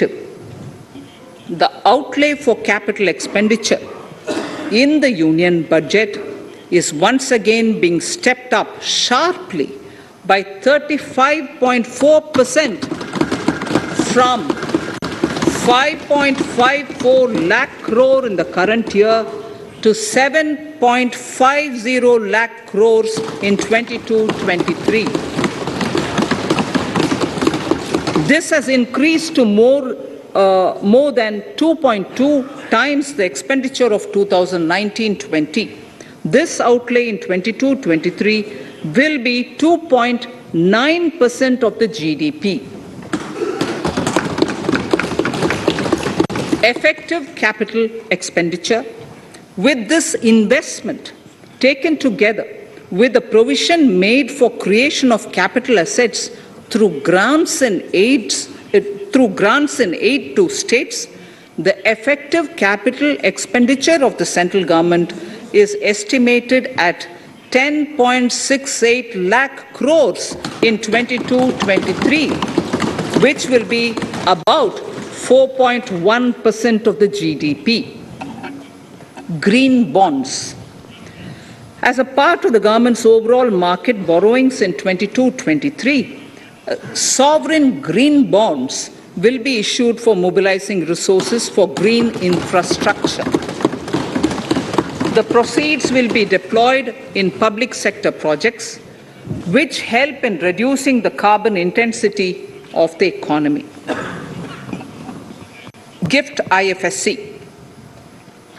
effective. The outlay for capital expenditure in the union budget is once again being stepped up sharply by 35.4% from 5.54 lakh crore in the current year to 7.50 lakh crores in 22-23. This has increased to more than 2.2 times the expenditure of 2019-20. This outlay in 22-23 will be 2.9% of the GDP. Effective capital expenditure. With this investment taken together with the provision made for creation of capital assets through grants and aid to states, the effective capital expenditure of the central government is estimated at 10.68 lakh crores in 22-23, which will be about 4.1% of the GDP. Green bonds. As a part of the government's overall market borrowings in 22-23, sovereign green bonds will be issued for mobilizing resources for green infrastructure. The proceeds will be deployed in public sector projects which help in reducing the carbon intensity of the economy. Gift IFSC.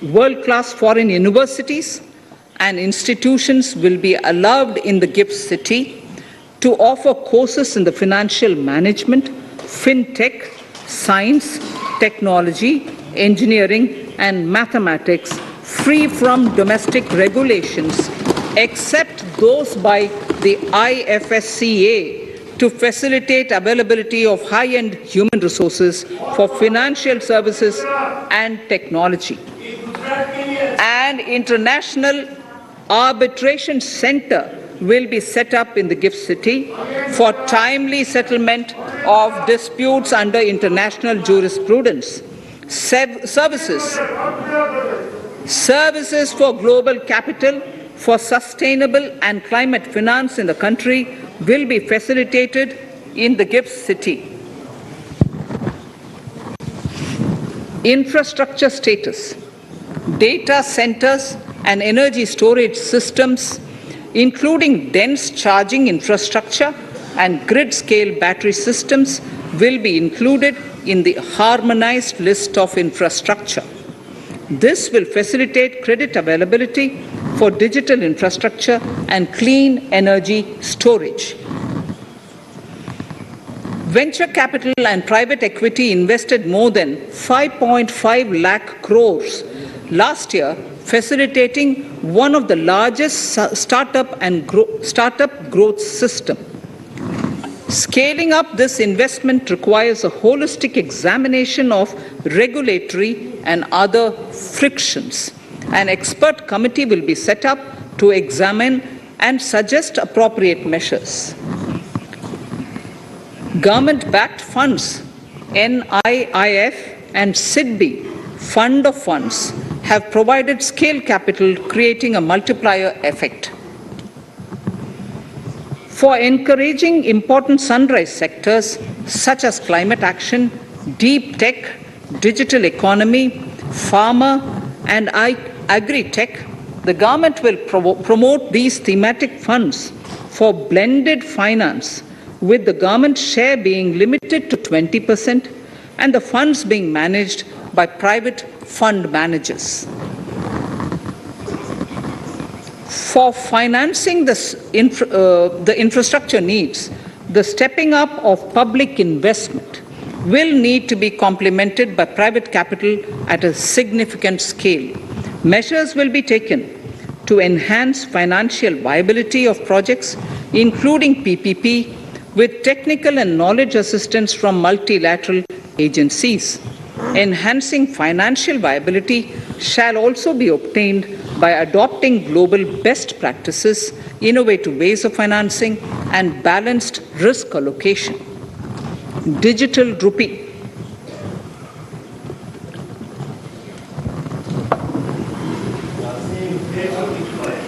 World-class foreign universities and institutions will be allowed in the gift city to offer courses in the financial management, fintech, science, technology, engineering, and mathematics free from domestic regulations, except those by the IFSCA, to facilitate availability of high-end human resources for financial services and technology. An international arbitration center will be set up in the gift city for timely settlement of disputes under international jurisprudence. Services for global capital for sustainable and climate finance in the country will be facilitated in the gift city. Infrastructure status. Data centers and energy storage systems, including dense charging infrastructure and grid-scale battery systems, will be included in the harmonized list of infrastructure. This will facilitate credit availability for digital infrastructure and clean energy storage. Venture capital and private equity invested more than 5.5 lakh crores last year, facilitating one of the largest startup growth system. Scaling up this investment requires a holistic examination of regulatory and other frictions. An expert committee will be set up to examine and suggest appropriate measures. Government-backed funds, NIIF and SIDBI, Fund of Funds, have provided scale capital, creating a multiplier effect. For encouraging important sunrise sectors such as climate action, deep tech, digital economy, pharma, and agri-tech, the government will promote these thematic funds for blended finance, with the government share being limited to 20% and the funds being managed by private fund managers. For financing the infrastructure needs, the stepping up of public investment will need to be complemented by private capital at a significant scale. Measures will be taken to enhance financial viability of projects, including PPP, with technical and knowledge assistance from multilateral agencies. Enhancing financial viability shall also be obtained by adopting global best practices, innovative ways of financing, and balanced risk allocation. Digital rupee.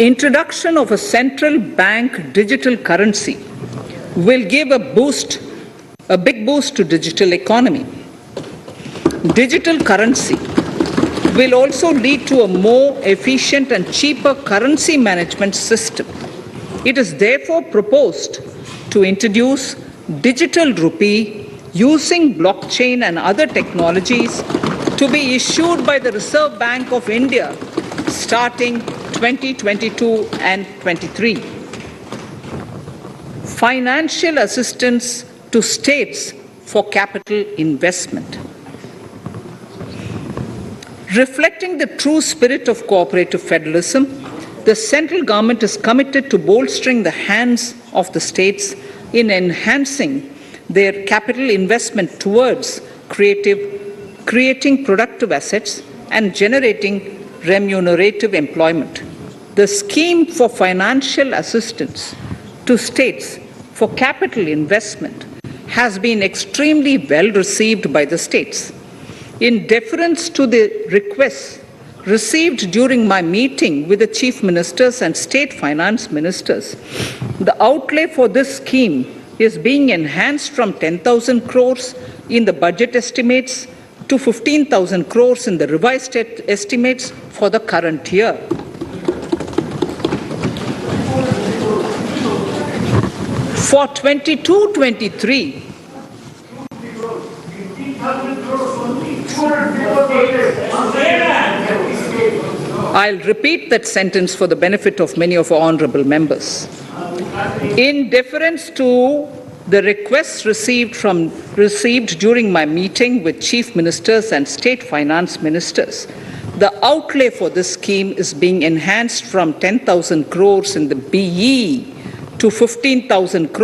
Introduction of a central bank digital currency will give a big boost to digital economy. Digital currency will also lead to a more efficient and cheaper currency management system. It is therefore proposed to introduce digital rupee using blockchain and other technologies to be issued by the Reserve Bank of India starting 2022 and 23. Financial assistance to states for capital investment. Reflecting the true spirit of cooperative federalism, the central government is committed to bolstering the hands of the states in enhancing their capital investment towards creating productive assets and generating remunerative employment. The scheme for financial assistance to states for capital investment has been extremely well received by the states. In deference to the requests received during my meeting with the chief ministers and state finance ministers, the outlay for this scheme is being enhanced from 10,000 crores in the budget estimates to 15,000 crores in the revised estimates for the current year. For 22-23, I'll repeat that sentence for the benefit of many of our honorable members. In deference to the requests received during my meeting with chief ministers and state finance ministers, the outlay for this scheme is being enhanced from 10,000 crores in the BE to 15,000 crores